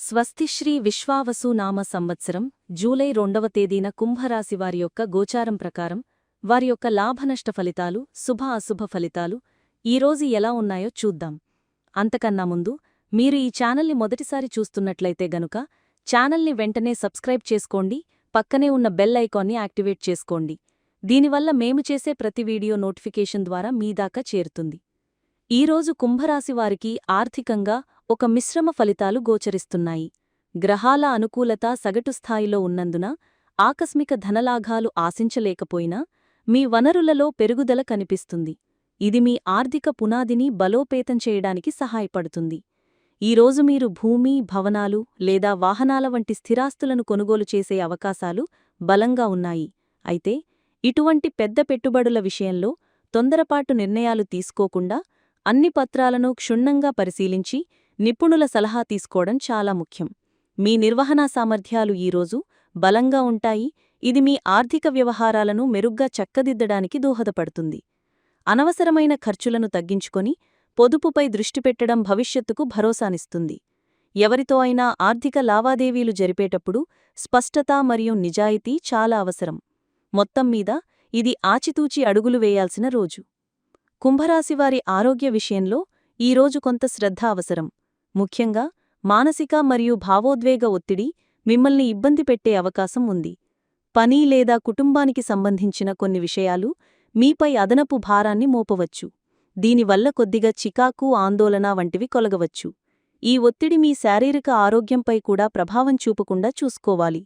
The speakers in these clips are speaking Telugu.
స్వస్తిశ్రీ విశ్వావసు నామ సంవత్సరం జూలై 2వ తేదీన కుంభరాశివారి యొక్క గోచారం ప్రకారం వారి యొక్క లాభనష్ట ఫలితాలు శుభ అశుభ ఫలితాలు ఈరోజు ఎలా ఉన్నాయో చూద్దాం. అంతకన్నా ముందు మీరు ఈ ఛానల్ని మొదటిసారి చూస్తున్నట్లయితే గనుక ఛానల్ని వెంటనే సబ్స్క్రైబ్ చేసుకోండి, పక్కనే ఉన్న బెల్ ఐకాన్ని యాక్టివేట్ చేసుకోండి. దీనివల్ల మేము చేసే ప్రతి వీడియో నోటిఫికేషన్ ద్వారా మీ దాకా చేరుతుంది. ఈరోజు కుంభరాశివారికి ఆర్థికంగా ఒక మిశ్రమ ఫలితాలు గోచరిస్తున్నాయి. గ్రహాల అనుకూలత సగటు స్థాయిలో ఉన్నందున ఆకస్మిక ధనలాభాలు ఆశించలేకపోయినా మీ వనరులలో పెరుగుదల కనిపిస్తుంది. ఇది మీ ఆర్థిక పునాదిని బలోపేతం చేయడానికి సహాయపడుతుంది. ఈరోజు మీరు భూమి, భవనాలు లేదా వాహనాల వంటి స్థిరాస్తులను కొనుగోలు చేసే అవకాశాలు బలంగా ఉన్నాయి. అయితే ఇటువంటి పెద్ద పెట్టుబడుల విషయంలో తొందరపాటు నిర్ణయాలు తీసుకోకుండా అన్ని పత్రాలను క్షుణ్ణంగా పరిశీలించి నిపుణుల సలహా తీసుకోవడం చాలా ముఖ్యం. మీ నిర్వహణా సామర్థ్యాలు ఈరోజు బలంగా ఉంటాయి. ఇది మీ ఆర్థిక వ్యవహారాలను మెరుగ్గా చక్కదిద్దడానికి దోహదపడుతుంది. అనవసరమైన ఖర్చులను తగ్గించుకొని పొదుపుపై దృష్టి పెట్టడం భవిష్యత్తుకు భరోసానిస్తుంది. ఎవరితో అయినా ఆర్థిక లావాదేవీలు జరిపేటప్పుడు స్పష్టత మరియు నిజాయితీ చాలా అవసరం. మొత్తం మీద ఇది ఆచితూచి అడుగులు వేయాల్సిన రోజు. కుంభరాశివారి ఆరోగ్య విషయంలో ఈరోజు కొంత శ్రద్ధ అవసరం. ముఖ్యంగా మానసిక మరియు భావోద్వేగ ఒత్తిడి మిమ్మల్ని ఇబ్బంది పెట్టే అవకాశం ఉంది. పని లేదా కుటుంబానికి సంబంధించిన కొన్ని విషయాలు మీపై అదనపు భారాన్ని మోపవచ్చు. దీనివల్ల కొద్దిగా చికాకు, ఆందోళన వంటివి కొలగవచ్చు. ఈ ఒత్తిడి మీ శారీరక ఆరోగ్యంపై కూడా ప్రభావం చూపకుండా చూసుకోవాలి.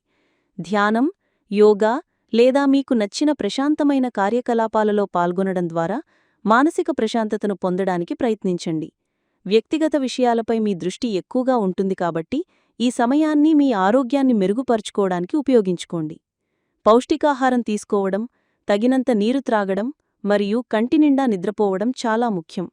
ధ్యానం, యోగా లేదా మీకు నచ్చిన ప్రశాంతమైన కార్యకలాపాలలో పాల్గొనడం ద్వారా మానసిక ప్రశాంతతను పొందడానికి ప్రయత్నించండి. వ్యక్తిగత విషయాలపై మీ దృష్టి ఎక్కువగా ఉంటుంది కాబట్టి ఈ సమయాన్ని మీ ఆరోగ్యాన్ని మెరుగుపరుచుకోవడానికి ఉపయోగించుకోండి. పౌష్టికాహారం తీసుకోవడం, తగినంత నీరు త్రాగడం మరియు కంటినిండా నిద్రపోవడం చాలా ముఖ్యం.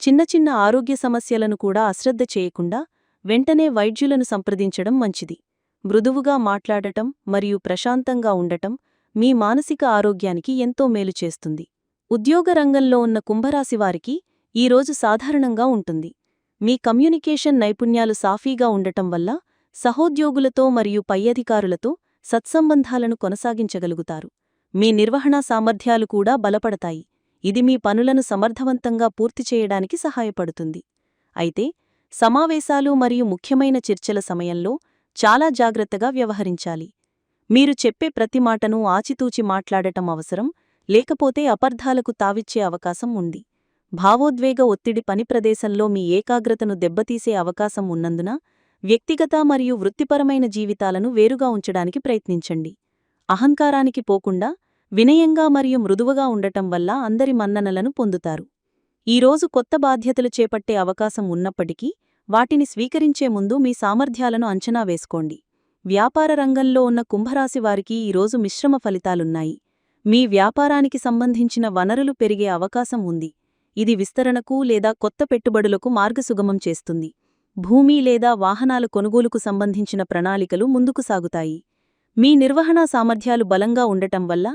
చిన్న చిన్న ఆరోగ్య సమస్యలను కూడా అశ్రద్ధ చేయకుండా వెంటనే వైద్యులను సంప్రదించడం మంచిది. మృదువుగా మాట్లాడటం మరియు ప్రశాంతంగా ఉండటం మీ మానసిక ఆరోగ్యానికి ఎంతో మేలు చేస్తుంది. ఉద్యోగ రంగంలో ఉన్న కుంభరాశివారికి ఈరోజు సాధారణంగా ఉంటుంది. మీ కమ్యూనికేషన్ నైపుణ్యాలు సాఫీగా ఉండటం వల్ల సహోద్యోగులతో మరియు పై అధికారులతో సత్సంబంధాలను కొనసాగించగలుగుతారు. మీ నిర్వహణా సామర్థ్యాలు కూడా బలపడతాయి. ఇది మీ పనులను సమర్థవంతంగా పూర్తి చేయడానికి సహాయపడుతుంది. అయితే సమావేశాలు మరియు ముఖ్యమైన చర్చల సమయంలో చాలా జాగ్రత్తగా వ్యవహరించాలి. మీరు చెప్పే ప్రతి మాటను ఆచితూచి మాట్లాడటం అవసరం, లేకపోతే అపార్థాలకు తావిచ్చే అవకాశం ఉంది. భావోద్వేగ ఒత్తిడి పని ప్రదేశంలో మీ ఏకాగ్రతను దెబ్బతీసే అవకాశం ఉన్నందున వ్యక్తిగత మరియు వృత్తిపరమైన జీవితాలను వేరుగా ఉంచడానికి ప్రయత్నించండి. అహంకారానికి పోకుండా వినయంగా మరియు మృదువుగా ఉండటం వల్ల అందరి మన్ననలను పొందుతారు. ఈరోజు కొత్త బాధ్యతలు చేపట్టే అవకాశం ఉన్నప్పటికీ వాటిని స్వీకరించే ముందు మీ సామర్థ్యాలను అంచనా వేసుకోండి. వ్యాపార రంగంలో ఉన్న కుంభరాశివారికి ఈరోజు మిశ్రమ ఫలితాలున్నాయి. మీ వ్యాపారానికి సంబంధించిన వనరులు పెరిగే అవకాశం ఉంది. ఇది విస్తరణకు లేదా కొత్త పెట్టుబడులకు మార్గసుగమం చేస్తుంది. భూమి లేదా వాహనాల కొనుగోలుకు సంబంధించిన ప్రణాళికలు ముందుకు సాగుతాయి. మీ నిర్వహణా సామర్థ్యాలు బలంగా ఉండటం వల్ల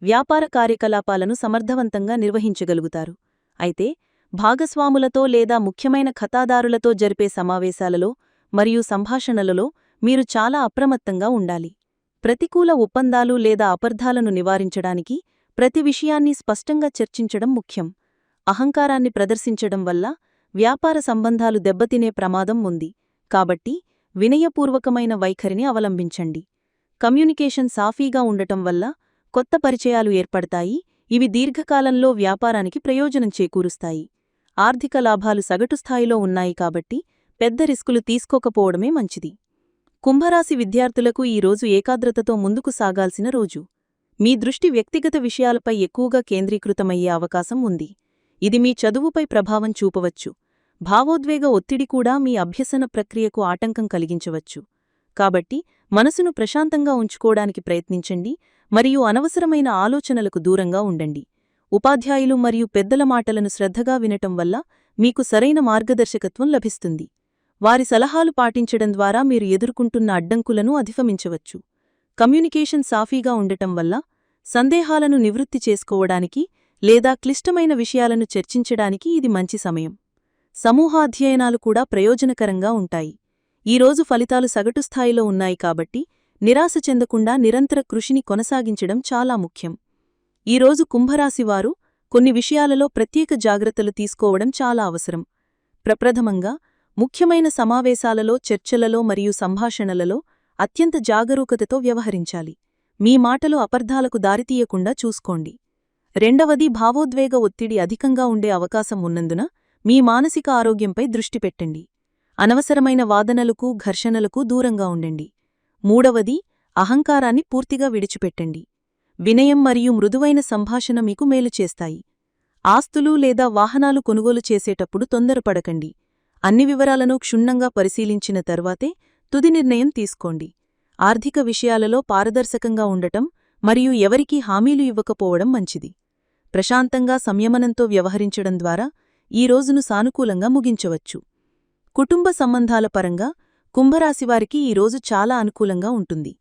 వ్యాపార కార్యకలాపాలను సమర్థవంతంగా నిర్వహించగలుగుతారు. అయితే భాగస్వాములతో లేదా ముఖ్యమైన ఖాతాదారులతో జరిపే సమావేశాలలో మరియు సంభాషణలలో మీరు చాలా అప్రమత్తంగా ఉండాలి. ప్రతికూల ఒప్పందాలు లేదా అపార్థాలను నివారించడానికి ప్రతి విషయాన్ని స్పష్టంగా చర్చించడం ముఖ్యం. అహంకారాన్ని ప్రదర్శించడం వల్ల వ్యాపార సంబంధాలు దెబ్బతినే ప్రమాదం ఉంది. కాబట్టి వినయపూర్వకమైన వైఖరిని అవలంబించండి. కమ్యూనికేషన్ సాఫీగా ఉండటం వల్ల కొత్త పరిచయాలు ఏర్పడతాయి. ఇవి దీర్ఘకాలంలో వ్యాపారానికి ప్రయోజనం చేకూరుస్తాయి. ఆర్థిక లాభాలు సగటు స్థాయిలో ఉన్నాయి కాబట్టి పెద్ద రిస్కులు తీసుకోకపోవడమే మంచిది. కుంభరాశి విద్యార్థులకు ఈరోజు ఏకాగ్రతతో ముందుకు సాగాల్సిన రోజు. మీ దృష్టి వ్యక్తిగత విషయాలపై ఎక్కువగా కేంద్రీకృతమయ్యే అవకాశం ఉంది. ఇది మీ చదువుపై ప్రభావం చూపవచ్చు. భావోద్వేగ ఒత్తిడి కూడా మీ అభ్యసన ప్రక్రియకు ఆటంకం కలిగించవచ్చు. కాబట్టి మనసును ప్రశాంతంగా ఉంచుకోవడానికి ప్రయత్నించండి మరియు అనవసరమైన ఆలోచనలకు దూరంగా ఉండండి. ఉపాధ్యాయులు మరియు పెద్దల మాటలను శ్రద్ధగా వినటం వల్ల మీకు సరైన మార్గదర్శకత్వం లభిస్తుంది. వారి సలహాలు పాటించడం ద్వారా మీరు ఎదుర్కొంటున్న అడ్డంకులను అధిగమించవచ్చు. కమ్యూనికేషన్ సాఫీగా ఉండటం వల్ల సందేహాలను నివృత్తి చేసుకోవడానికి లేదా క్లిష్టమైన విషయాలను చర్చించడానికి ఇది మంచి సమయం. సమూహాధ్యయనాలు కూడా ప్రయోజనకరంగా ఉంటాయి. ఈరోజు ఫలితాలు సగటు స్థాయిలో ఉన్నాయి కాబట్టి నిరాశ చెందకుండా నిరంతర కృషిని కొనసాగించడం చాలా ముఖ్యం. ఈరోజు కుంభరాశివారు కొన్ని విషయాలలో ప్రత్యేక జాగ్రత్తలు తీసుకోవడం చాలా అవసరం. ప్రప్రథమంగా ముఖ్యమైన సమావేశాలలో, చర్చలలో మరియు సంభాషణలలో అత్యంత జాగరూకతతో వ్యవహరించాలి. మీ మాటలు అపార్థాలకు దారితీయకుండా చూసుకోండి. రెండవది, భావోద్వేగ ఒత్తిడి అధికంగా ఉండే అవకాశం ఉన్నందున మీ మానసిక ఆరోగ్యంపై దృష్టి పెట్టండి. అనవసరమైన వాదనలకు, ఘర్షణలకు దూరంగా ఉండండి. మూడవది, అహంకారాన్ని పూర్తిగా విడిచిపెట్టండి. వినయం మరియు మృదువైన సంభాషణ మీకు మేలు చేస్తాయి. ఆస్తులు లేదా వాహనాలు కొనుగోలు చేసేటప్పుడు తొందరపడకండి. అన్ని వివరాలను క్షుణ్ణంగా పరిశీలించిన తర్వాతే తుది నిర్ణయం తీసుకోండి. ఆర్థిక విషయాలలో పారదర్శకంగా ఉండటం మరియు ఎవరికీ హామీలు ఇవ్వకపోవడం మంచిది. ప్రశాంతంగా సంయమనంతో వ్యవహరించడం ద్వారా ఈ రోజును సానుకూలంగా ముగించవచ్చు. కుటుంబ సంబంధాల పరంగా కుంభరాశివారికి ఈ రోజు చాలా అనుకూలంగా ఉంటుంది.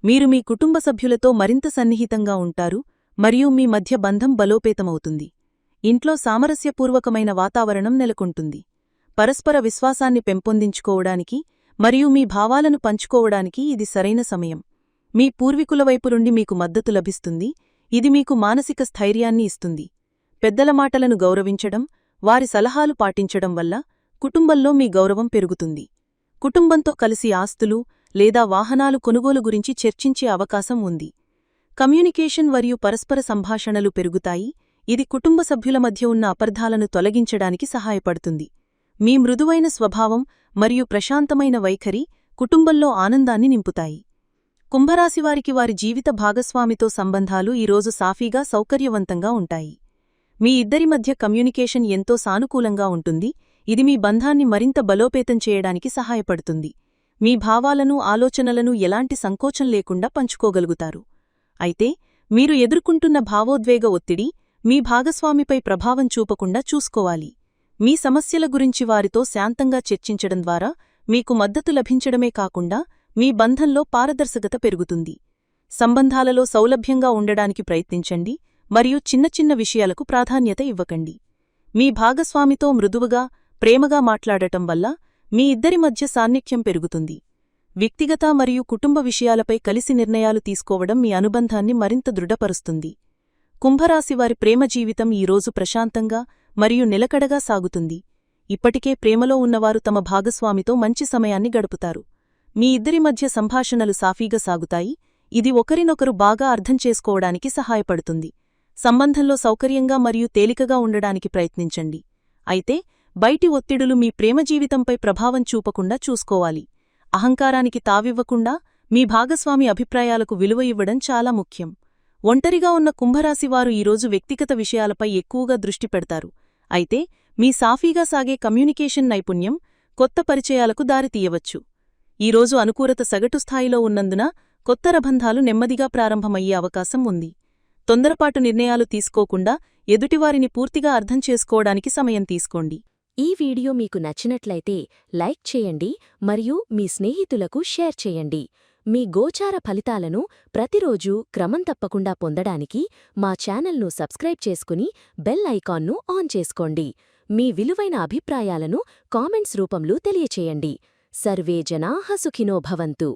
మీరు మీ కుటుంబ సభ్యులతో మరింత సన్నిహితంగా ఉంటారు మరియు మీ మధ్య బంధం బలోపేతమవుతుంది. ఇంట్లో సామరస్యపూర్వకమైన వాతావరణం నెలకొంటుంది. పరస్పర విశ్వాసాన్ని పెంపొందించుకోవడానికి మరియు మీ భావాలను పంచుకోవడానికి ఇది సరైన సమయం. మీ పూర్వీకుల వైపు నుండి మీకు మద్దతు లభిస్తుంది. ఇది మీకు మానసిక స్థైర్యాన్ని ఇస్తుంది. పెద్దల మాటలను గౌరవించడం, వారి సలహాలు పాటించడం వల్ల కుటుంబంలో మీ గౌరవం పెరుగుతుంది. కుటుంబంతో కలిసి ఆస్తులు లేదా వాహనాలు కొనుగోలు గురించి చర్చించే అవకాశం ఉంది. కమ్యూనికేషన్ మరియు పరస్పర సంభాషణలు పెరుగుతాయి. ఇది కుటుంబ సభ్యుల మధ్య ఉన్న అపార్థాలను తొలగించడానికి సహాయపడుతుంది. మీ మృదువైన స్వభావం మరియు ప్రశాంతమైన వైఖరి కుటుంబంలో ఆనందాన్ని నింపుతాయి. కుంభరాశివారికి వారి జీవిత భాగస్వామితో సంబంధాలు ఈరోజు సాఫీగా, సౌకర్యవంతంగా ఉంటాయి. మీ ఇద్దరి మధ్య కమ్యూనికేషన్ ఎంతో సానుకూలంగా ఉంటుంది. ఇది మీ బంధాన్ని మరింత బలోపేతం చేయడానికి సహాయపడుతుంది. మీ భావాలను, ఆలోచనలను ఎలాంటి సంకోచం లేకుండా పంచుకోగలుగుతారు. అయితే మీరు ఎదుర్కొంటున్న భావోద్వేగ ఒత్తిడి మీ భాగస్వామిపై ప్రభావం చూపకుండా చూసుకోవాలి. మీ సమస్యల గురించి వారితో శాంతంగా చర్చించడం ద్వారా మీకు మద్దతు లభించడమే కాకుండా మీ బంధంలో పారదర్శకత పెరుగుతుంది. సంబంధాలలో సౌలభ్యంగా ఉండడానికి ప్రయత్నించండి మరియు చిన్న చిన్న విషయాలకు ప్రాధాన్యత ఇవ్వకండి. మీ భాగస్వామితో మృదువుగా, ప్రేమగా మాట్లాడటం వల్ల మీ ఇద్దరి మధ్య సాన్నిధ్యం పెరుగుతుంది. వ్యక్తిగత మరియు కుటుంబ విషయాలపై కలిసి నిర్ణయాలు తీసుకోవడం మీ అనుబంధాన్ని మరింత దృఢపరుస్తుంది. కుంభరాశివారి ప్రేమ జీవితం ఈరోజు ప్రశాంతంగా మరియు నిలకడగా సాగుతుంది. ఇప్పటికే ప్రేమలో ఉన్నవారు తమ భాగస్వామితో మంచి సమయాన్ని గడుపుతారు. మీ ఇద్దరి మధ్య సంభాషణలు సాఫీగా సాగుతాయి. ఇది ఒకరినొకరు బాగా అర్థం చేసుకోవడానికి సహాయపడుతుంది. సంబంధంలో సౌకర్యంగా మరియు తేలికగా ఉండడానికి ప్రయత్నించండి. అయితే బయటి ఒత్తిడులు మీ ప్రేమ జీవితంపై ప్రభావం చూపకుండా చూసుకోవాలి. అహంకారానికి తావివ్వకుండా మీ భాగస్వామి అభిప్రాయాలకు విలువ ఇవ్వడం చాలా ముఖ్యం. ఒంటరిగా ఉన్న కుంభరాశివారు ఈరోజు వ్యక్తిగత విషయాలపై ఎక్కువగా దృష్టి పెడతారు. అయితే మీ సాఫీగా సాగే కమ్యూనికేషన్ నైపుణ్యం కొత్త పరిచయాలకు దారితీయవచ్చు. ఈరోజు అనుకూలత సగటు స్థాయిలో ఉన్నందున కొత్త రబంధాలు నెమ్మదిగా ప్రారంభమయ్యే అవకాశం ఉంది. తొందరపాటు నిర్ణయాలు తీసుకోకుండా ఎదుటివారిని పూర్తిగా అర్థం చేసుకోవడానికి సమయం తీసుకోండి. ఈ వీడియో మీకు నచ్చినట్లయితే లైక్ చేయండి మరియు మీ స్నేహితులకు షేర్ చేయండి. మీ గోచార ఫలితాలను ప్రతిరోజూ క్రమం తప్పకుండా పొందడానికి మా ఛానల్ను సబ్స్క్రైబ్ చేసుకుని బెల్ ఐకాన్ను ఆన్ చేసుకోండి. మీ విలువైన అభిప్రాయాలను కామెంట్స్ రూపంలో తెలియచేయండి. సర్వే జనాః సుఖినో భవంతు.